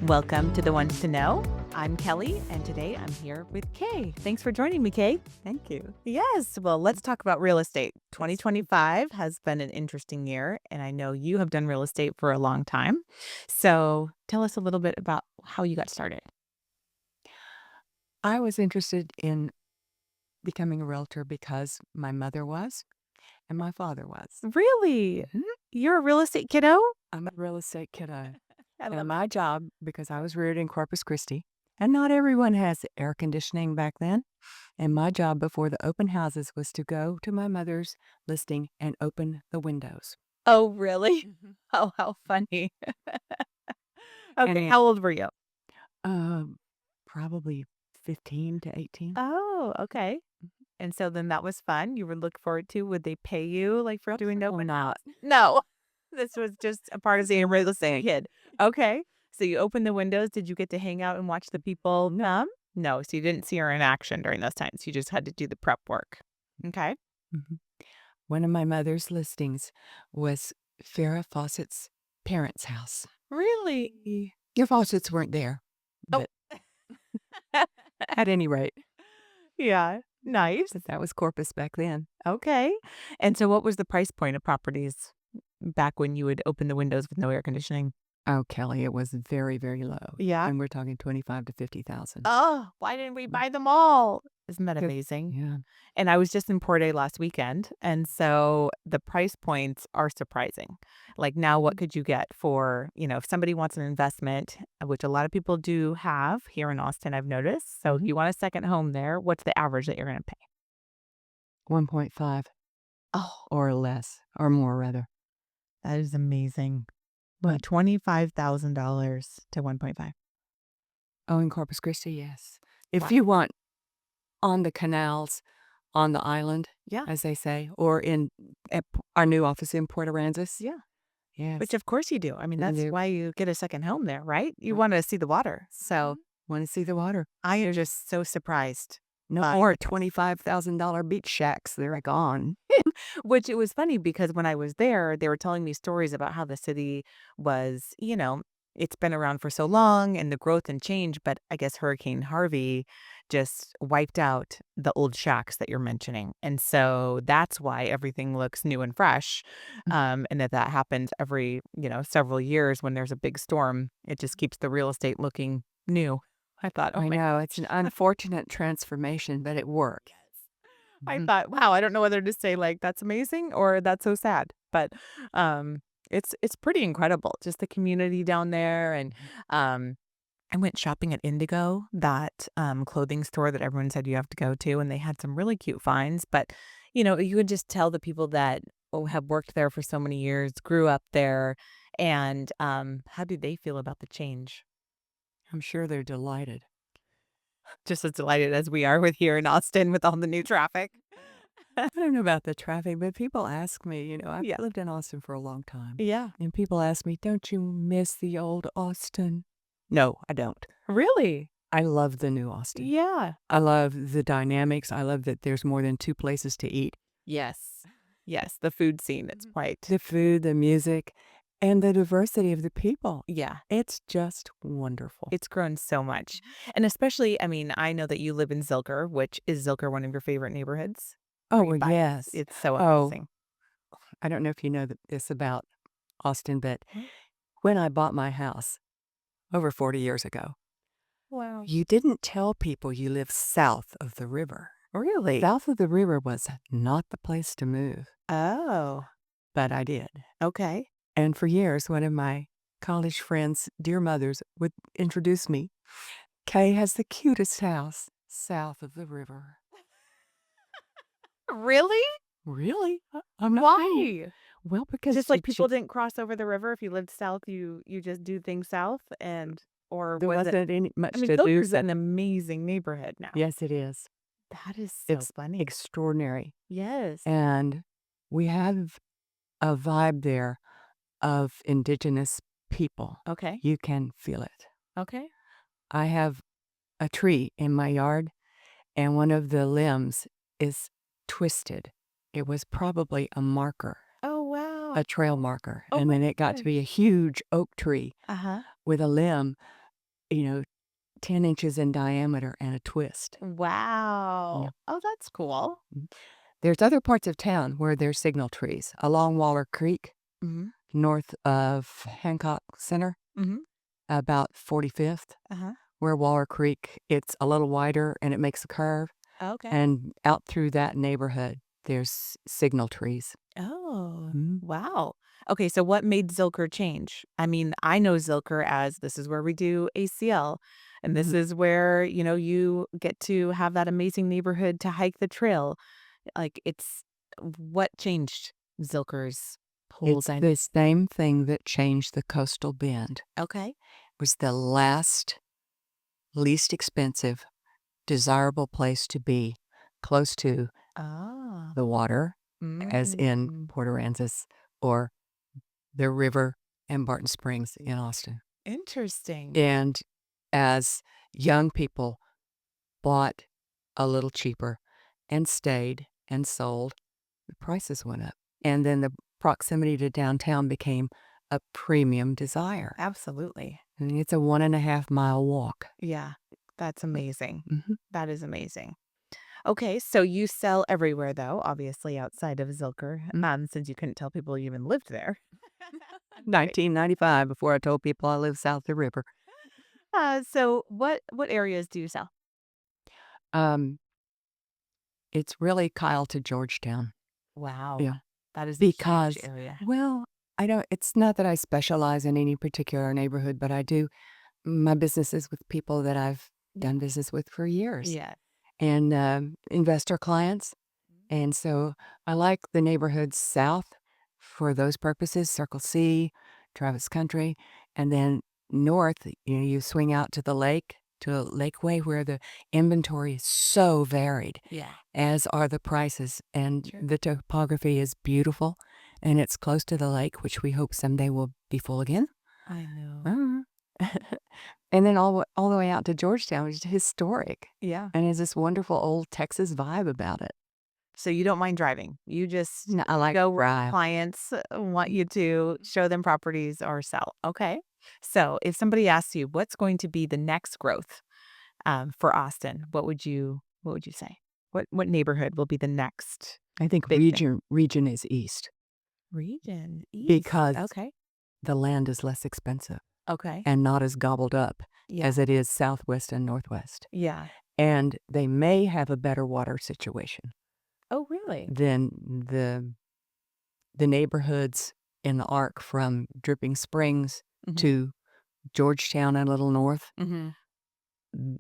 Welcome to The Ones to Know. I'm Kelly, and today I'm here with Kay. Thanks for joining me, Kay. Thank you. Yes, well, let's talk about real estate. 2025 has been an interesting year, and I know you have done real estate for a long time. So tell us a little bit about how you got started. I was interested in becoming a realtor because my mother was and my father was. Really? Mhm. You're a real estate kiddo? I'm a real estate kiddo. I love And it. my job, because I was reared in Corpus Christi, and not everyone has air conditioning back then. And my job before the open houses was to go to my mother's listing and open the windows. Oh, really? Mhm. Oh, how funny. And Okay, how old were you? probably 15 to 18. Oh, okay. And so then that was fun. You would look forward to, would they pay you like for doing Well, open not. house? No. This was just a part of being a real estate kid. Okay. So you opened the windows. Did you get to hang out and watch the people come? No. So you didn't see her in action during those times. You just had to do the prep work. Okay. Mhm. One of my mother's listings was Farrah Fawcett's parents' house. Really? Your Fawcettts weren't there, Oh, but at any rate, yeah. Nice. but that was Corpus back then. Okay. And so what was the price point of properties back when you would open the windows with no air conditioning? Oh, Kelly, it was very, very low. Yeah. And we're talking 25 to 50,000. Oh, why didn't we buy them all? Isn't that 'Cause- amazing? Yeah. And I was just in Port A last weekend, and so the price points are surprising. Like now, what could you get for, if somebody wants an investment, which a lot of people do have here in Austin, I've noticed. So if you want a second home there, what's the average that you're going to pay? 1.5 Oh, or less, or more rather. that is amazing. But $25,000 to 1.5. oh, in Corpus Christi, yes. If Wow. you want on the canals, on the island, Yeah. as they say, or at our new office in Port Aransas, Yeah. yes. Which of course you do. I mean, that's do. why you get a second home there, right? You Right. want to see the water. So Want to see the water. I am just so surprised. No more $25,000 beach shacks. They're gone. Which it was funny because when I was there, they were telling me stories about how the city was, it's been around for so long and the growth and change, but I guess Hurricane Harvey just wiped out the old shacks that you're mentioning. And so that's why everything looks new and fresh. And that happens every, several years when there's a big storm. It just keeps the real estate looking new. I thought, oh I my know. It's an unfortunate transformation, but it worked. I Mhm. thought, wow, I don't know whether to say like that's amazing or that's so sad, but um it's pretty incredible just the community down there. And um I went shopping at Indigo, that clothing store that everyone said you have to go to, and they had some really cute finds, but you would just tell the people that have worked there for so many years, grew up there, and how do they feel about the change? I'm sure they're delighted. Just as delighted as we are with here in Austin with all the new traffic. I don't know about the traffic, but people ask me, I've Yeah. lived in Austin for a long time. Yeah. And people ask me, don't you miss the old Austin? No, I don't. Really? I love the new Austin. Yeah. I love the dynamics. I love that there's more than two places to eat. Yes. Yes, the food scene, it's quite The food, the music, and the diversity of the people. yeah, It's just wonderful. it's grown so much. And especially, I mean, I know that you live in Zilker, which is Zilker one of your favorite neighborhoods? Oh, Right well, by yes. it's so Oh, amazing. I don't know if you know this about Austin, but Mm. when I bought my house over 40 years ago, Wow. you didn't tell people you live south of the river. Really? South of the river was not the place to move, Oh, but I did. okay. And for years, one of my college friends' dear mothers would introduce me. Kay has the cutest house south of the river. Really? Really? I'm not paying. Why? Well, because Just like people didn't cross over the river if you lived south, you just do things south or there was it wasn't any much I mean, to do. Zilker's an amazing neighborhood now. Yes, it is. That is so It's funny. extraordinary. Yes. And we have a vibe there of indigenous people. Okay. You can feel it. Okay. I have a tree in my yard, and one of the limbs is twisted. It was probably a marker, Oh, wow. a trail marker. Oh And my then it got to be a gosh. huge oak tree Uh-huh. with a limb you know, 10 inches in diameter and a twist. Yeah. Wow. Oh, that's cool. Mm. There's other parts of town where there's signal trees. Along Waller Creek, Mhm. north of Hancock Center, Mhm. about 45th, Uh-huh. where Waller Creek, it's a little wider and it makes a curve. Okay. And out through that neighborhood, there's signal trees. Oh, Mm. wow. Okay, so what made Zilker change? I mean, I know Zilker as this is where we do ACL, and this Mhm. is where, you get to have that amazing neighborhood to hike the trail. Like, it's what changed Zilker's whole It's dynamic? the same thing that changed the coastal bend. Okay. Was the last, least expensive, desirable place to be close to Ah. the water, as in Mm. Port Aransas or the river and Barton Springs in Austin. Interesting. And as young people bought a little cheaper and stayed and sold, the prices went up. And then the proximity to downtown became a premium desire. Absolutely. I mean, it's a 1.5 mile walk. Yeah. That's amazing. Mhm. That is amazing. Okay, so you sell everywhere though, obviously outside of Zilker, Mm. since you couldn't tell people you even lived there. I'm kidding. 1995, before I told people I live south of the river. So what areas do you sell? Um, it's really Kyle to Georgetown. Wow, Yeah. that is a huge Because, area. well, I don't it's not that I specialize in any particular neighborhood, but I do my business is with people that I've done business with for years Yeah. and, investor clients. And so I like the neighborhoods south for those purposes, Circle C, Travis Country, and then north, you swing out to the lake, to Lakeway, where the inventory is so varied, Yeah. as are the prices, and True. the topography is beautiful, and it's close to the lake, which we hope someday will be full again. I know. Uh, and then all the way out to Georgetown, which is historic, Yeah. and has this wonderful old Texas vibe about it. So you don't mind driving. You just No, I like go to where drive. clients want you to show them properties or sell. Okay. So if somebody asks you what's going to be the next growth for Austin, what would you say? What neighborhood will be the next I think big thing? region is east Region East. because Okay. the land is less expensive Okay. and not as gobbled up Yeah. as it is southwest and northwest. Yeah. And they may have a better water situation Oh, really? than the neighborhoods in the arc from Dripping Springs Hmm. to Georgetown and a little north. Hmm.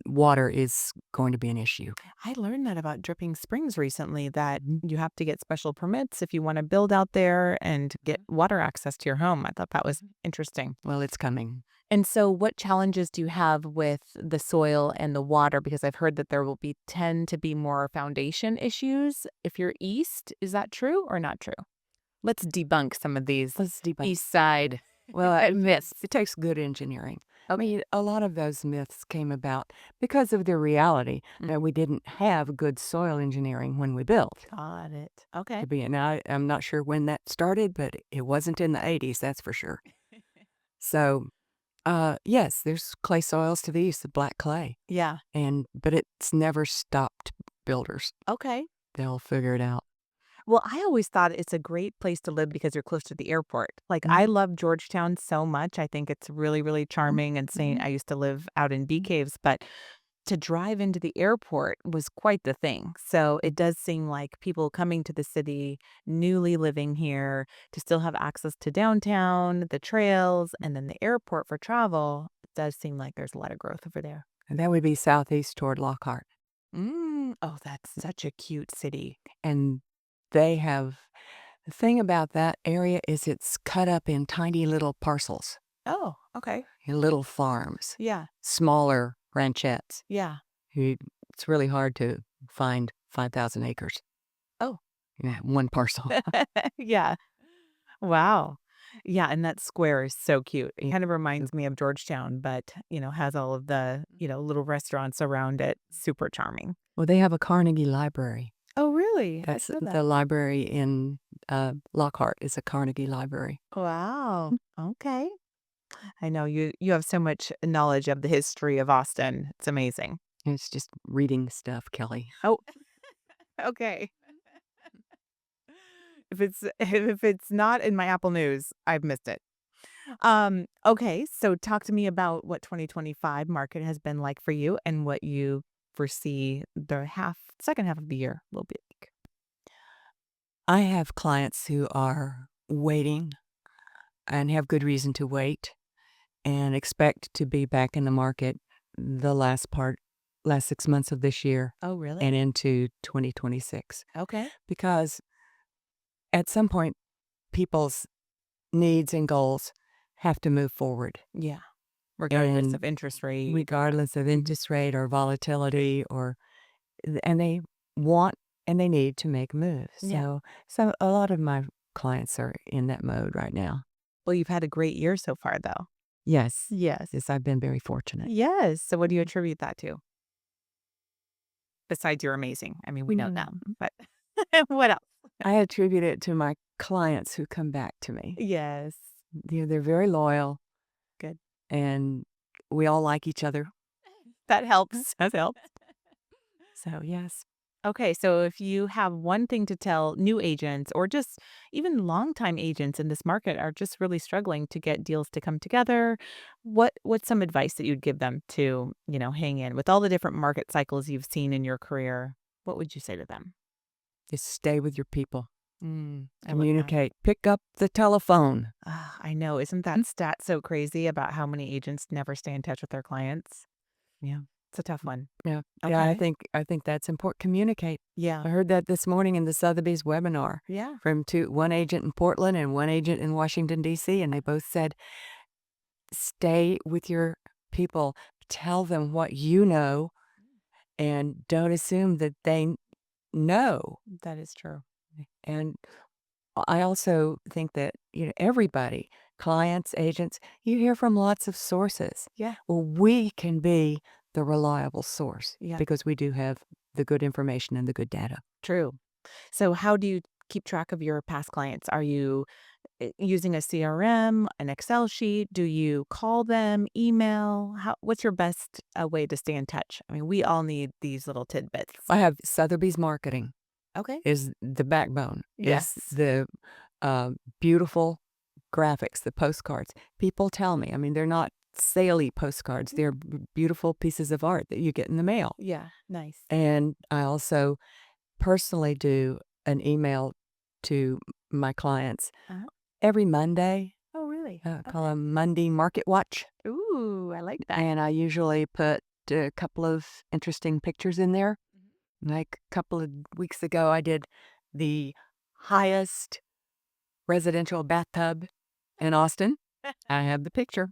Water is going to be an issue. I learned that about Dripping Springs recently that Mhm. you have to get special permits if you want to build out there and get water access to your home. I thought that was interesting. Well, it's coming. And so, what challenges do you have with the soil and the water? Because I've heard that there will be tend to be more foundation issues if you're east. Is that true or not true? Let's debunk some of these Let's debate. east side Well, myths. it takes good engineering. I Okay. mean, a lot of those myths came about because of the reality Mm. that we didn't have good soil engineering when we built. Got it. Okay. Now, I'm not sure when that started, but it wasn't in the 80s, that's for sure. So, yes, there's clay soils to the east, the black clay, Yeah. but it's never stopped builders. Okay. They'll figure it out. Well, I always thought it's a great place to live because you're close to the airport. Like, I Mhm, love Georgetown so much. I think it's really, really mhm, charming and St. mhm, I used to live out in Bee mhm, Caves, but to drive into the airport was quite the thing. So it mhm. does seem like people coming to the city, newly living here, to still have access to downtown, the trails, and then the airport for travel. It does seem like there's a lot of growth over there. And that would be southeast toward Lockhart. Oh, that's such a cute city. And they have the thing about that area is it's cut up in tiny little parcels, Oh, okay. little farms, Yeah. smaller ranchettes. Yeah. You It's really hard to find 5,000 acres. Oh, Yeah, one parcel. yeah. Wow. Yeah, and that square is so cute. It Yeah. kind of reminds me of Georgetown, but, has all of the, little restaurants around it. Super charming. Well, they have a Carnegie Library. Oh, really? I That's didn't know that. the library in, Lockhart is a Carnegie Library. Wow. Okay. I know you have so much knowledge of the history of Austin. It's amazing. It's just reading stuff, Kelly. Oh, okay. If it's not in my Apple News, I've missed it. Okay, so talk to me about what 2025 market has been like for you and what you foresee the second half of the year will be like. I have clients who are waiting and have good reason to wait and expect to be back in the market the last 6 months of this year Oh, really? and into 2026. Okay. Because at some point, people's needs and goals have to move forward. Yeah. Regardless And of interest rate. regardless of interest rate or volatility and they want and they need to make moves. Yeah. So a lot of my clients are in that mode right now. Well, you've had a great year so far, though. Yes. Yes. Yes, I've been very fortunate. Yes. So what do you attribute that to? Besides you're amazing. I mean, we know that, Mm. but what else? I attribute it to my clients who come back to me. Yes. They're very loyal Good. and we all like each other. That helps. That helps. So, yes. Okay, so if you have one thing to tell new agents or just even longtime agents in this market are just really struggling to get deals to come together, what's some advice that you'd give them to, hang in with all the different market cycles you've seen in your career? What would you say to them? Just stay with your people. I love that. Communicate. Pick up the telephone. Ah, I know. Isn't that stat so crazy about how many agents never stay in touch with their clients? Yeah. It's a tough one. Yeah. Yeah, Okay. I think that's important. Communicate. Yeah. I heard that this morning in the Sotheby's webinar Yeah. from one agent in Portland and one agent in Washington, D.C., and they both said, stay with your people. Tell them what you know and don't assume that they know. That is true. And I also think that, everybody, clients, agents, you hear from lots of sources. Yeah. Well, we can be the reliable source Yeah. because we do have the good information and the good data. True. So how do you keep track of your past clients? Are you using a CRM, an Excel sheet? Do you call them, email? What's your best way to stay in touch? I mean, we all need these little tidbits. I have Sotheby's marketing Okay. is the backbone, is Yes. the beautiful graphics, the postcards. People tell me, I mean, they're not saley postcards. They're beautiful pieces of art that you get in the mail. Yeah. Nice. And I also personally do an email to my clients Uh-huh. every Monday. Oh, really? Call Okay. a Monday Market Watch. Ooh, I like that. And I usually put a couple of interesting pictures in there. Mhm. Like a couple of weeks ago, I did the highest residential bathtub in Austin. I have the picture,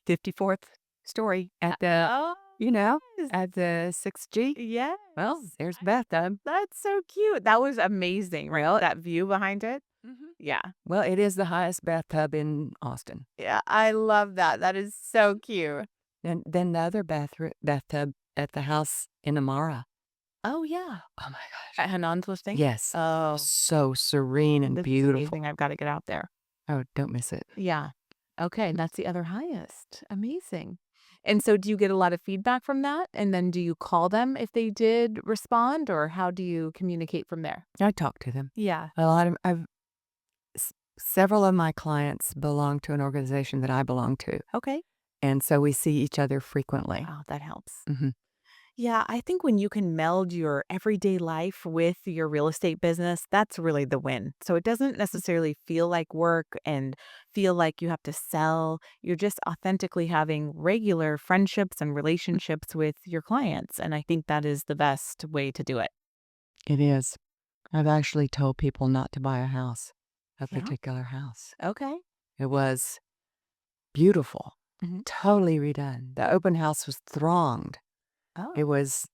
54th story at the, Oh, yes. at the 6G. Yes. Well, there's bathtub. That's so cute. That was amazing, right? That view behind it. Yeah. Well, it is the highest bathtub in Austin. Yeah. I love that. That is so cute. And then the other bathtub at the house in Amara. Oh, yeah. Oh my gosh. At Hanan's listing? Yes. Oh, So serene and that's beautiful. amazing. I've got to get out there. Oh, don't miss it. Yeah. Okay. That's the other highest. Amazing. And so do you get a lot of feedback from that? And then do you call them if they did respond, or how do you communicate from there? I talk to them. Yeah. A lot of several of my clients belong to an organization that I belong to, Okay. and so we see each other frequently. Oh, that helps. Mhm. Yeah, I think when you can meld your everyday life with your real estate business, that's really the win. So it doesn't necessarily feel like work and feel like you have to sell. You're just authentically having regular friendships and relationships with your clients. And I think that is the best way to do it. It is. I've actually told people not to buy a Yeah. particular house. Okay. It was beautiful, Mhm. totally redone. The open house was thronged. Oh, It was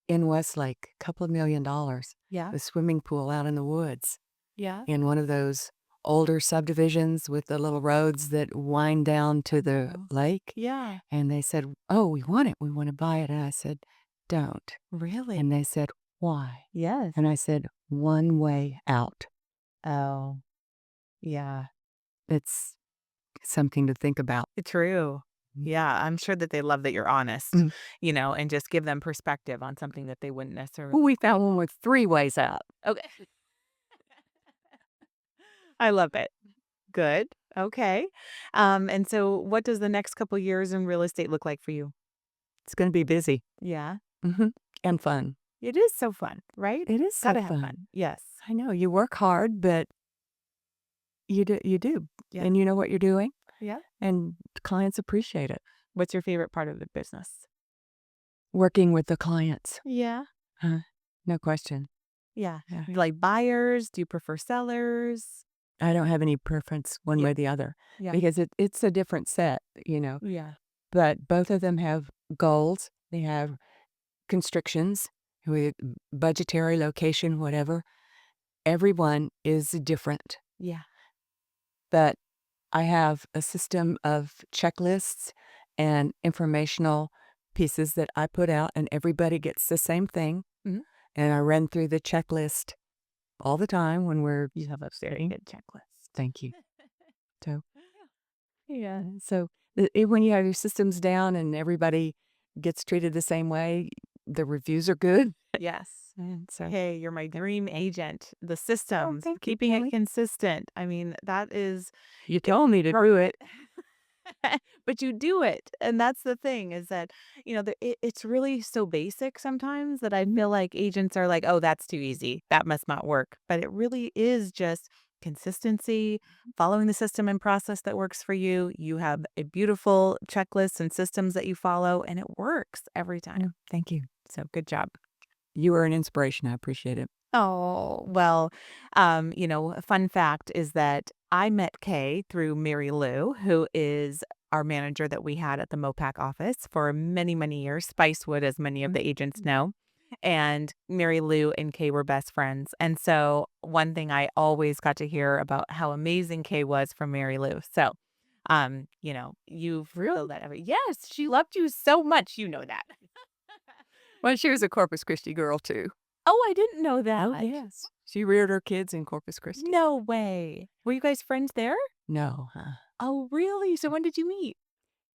in Westlake, a couple of $1 million. yeah. A swimming pool out in the woods Yeah. in one of those older subdivisions with the little roads that wind down to the Oh, lake. yeah. And they said, "Oh, we want it. We want to buy it." And I said, "Don't." Really? And they said, "Why?" Yes. And I said, "One way out. Oh, yeah. It's something to think about. True. Mm. Yeah, I'm sure that they love that you're honest, Mm. and just give them perspective on something that they wouldn't necessarily. Well, we found one with 3 ways out. Okay. I love it. Good. Okay. And so what does the next couple years in real estate look like for you? It's gonna be busy. Yeah. Mhm. And fun. It is so fun, right? It is so Gotta have fun. fun. Yes. I know, you work hard, but you do, Yeah. and you know what you're doing, Yeah. and clients appreciate it. What's your favorite part of the business? Working with the clients. Yeah. No question. Yeah. Yeah. You like buyers? Do you prefer sellers? I don't have any preference one Yeah. way or the other Yeah. because it's a different set, Yeah. but both of them have goals. They have constrictions with budgetary, location, whatever. Everyone is different, Yeah. but I have a system of checklists and informational pieces that I put out, and everybody gets the same thing. Mhm. And I run through the checklist all the time when we're You have a very sitting. good checklist. Thank you. So, Yeah. so when you have your systems down and everybody gets treated the same way, the reviews are good. Yes. And so, Hey, you're my dream agent. The oh, systems, thank you, keeping it Kelly. consistent. I mean, that is You told me to do it. but you do it. And that's the thing is that, it's really so basic sometimes that I feel like agents are like, oh, that's too easy. That must not work. But it really is just consistency, following the system and process that works for you. You have a beautiful checklist and systems that you follow, and it works every time. Thank you. So good job. You are an inspiration. I appreciate it. Oh, well, a fun fact is that I met Kay through Mary Lou, who is our manager that we had at the Mopac office for many, many years, Spicewood, as many of the agents know. And Mary Lou and Kay were best friends. And so one thing I always got to hear about how amazing Kay was from Mary Lou. So, you've Really? that every yes, she loved you so much, you know that. Well, she was a Corpus Christi girl too. Oh, I didn't know that. Oh, yes. She reared her kids in Corpus Christi. No way. Were you guys friends there? No, Oh, really? So when did you meet?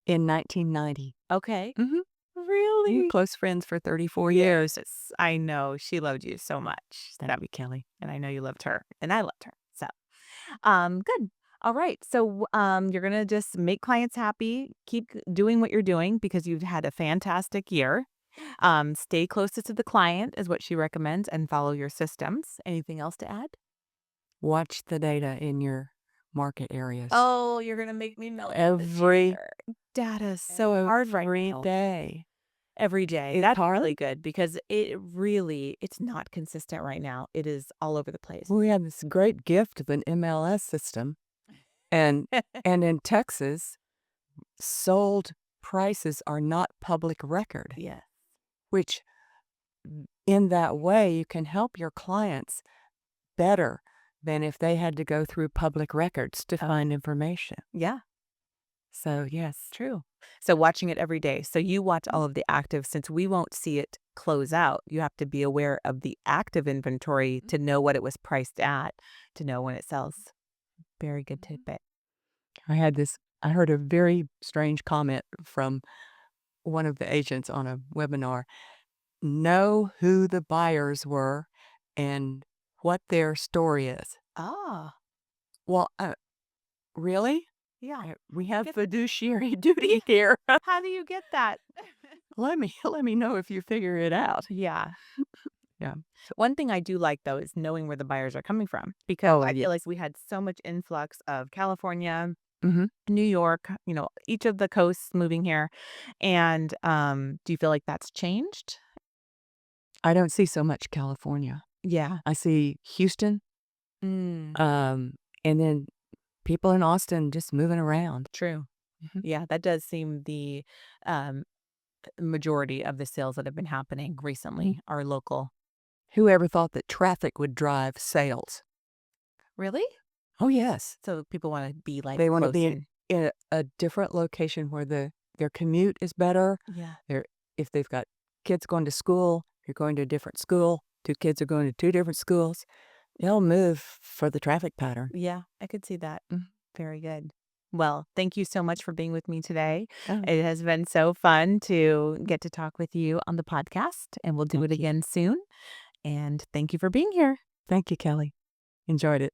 in 1990. Okay. Mhm. We were Really? close friends for 34 years. Yes. I know. She loved you so much. Thank you, Kelly. And I know you loved her. And I loved her. So, good. All right. So, you're gonna just make clients happy. Keep doing what you're doing because you've had a fantastic year. Stay closest to the client is what she recommends, and follow your systems. Anything else to add? Watch the data in your market areas. Oh, you're gonna make me melt Every data is so hard right every now. day. Every day. It's That's hard. really good because it's not consistent right now. It is all over the place. We have this great gift of an MLS system, and and in Texas, sold prices are not public record, Yeah. which in that way you can help your clients better than if they had to go through public records to find information. Yeah, So, yes. true. So watching it every day. So you watch Mm. all of the active since we won't see it close out. You have to be aware of the active inventory to know what it was priced at, to know when it sells. Very good tidbit. I heard a very strange comment from one of the agents on a webinar. Know who the buyers were and what their story is. Ah, Well, really? yeah. We have Get- fiduciary duty here. How do you get that? Let me know if you figure it out. Yeah. Yeah. One thing I do like though is knowing where the buyers are coming from because Oh, I yeah. feel like we had so much influx of California, Mhm. New York, each of the coasts moving here. And do you feel like that's changed? I don't see so much California. Yeah. I see Houston, Mm, and then people in Austin just moving around. true. Mhm. Yeah, that does seem the um, majority of the sales that have been happening recently are local. Whoever thought that traffic would drive sales? Really? Oh, yes. So people want to be like They wanna close be in. in a different location where their commute is better. Yeah. If they've got kids going to school, you're going to a different school, 2 kids are going to 2 different schools, they'll move for the traffic pattern. Yeah, I could see that. Mhm. Very good. Well, thank you so much for being with me today. Oh, It has been so fun to get to talk with you on the podcast, and we'll do it thank you. again soon. And thank you for being here. Thank you, Kelly. Enjoyed it.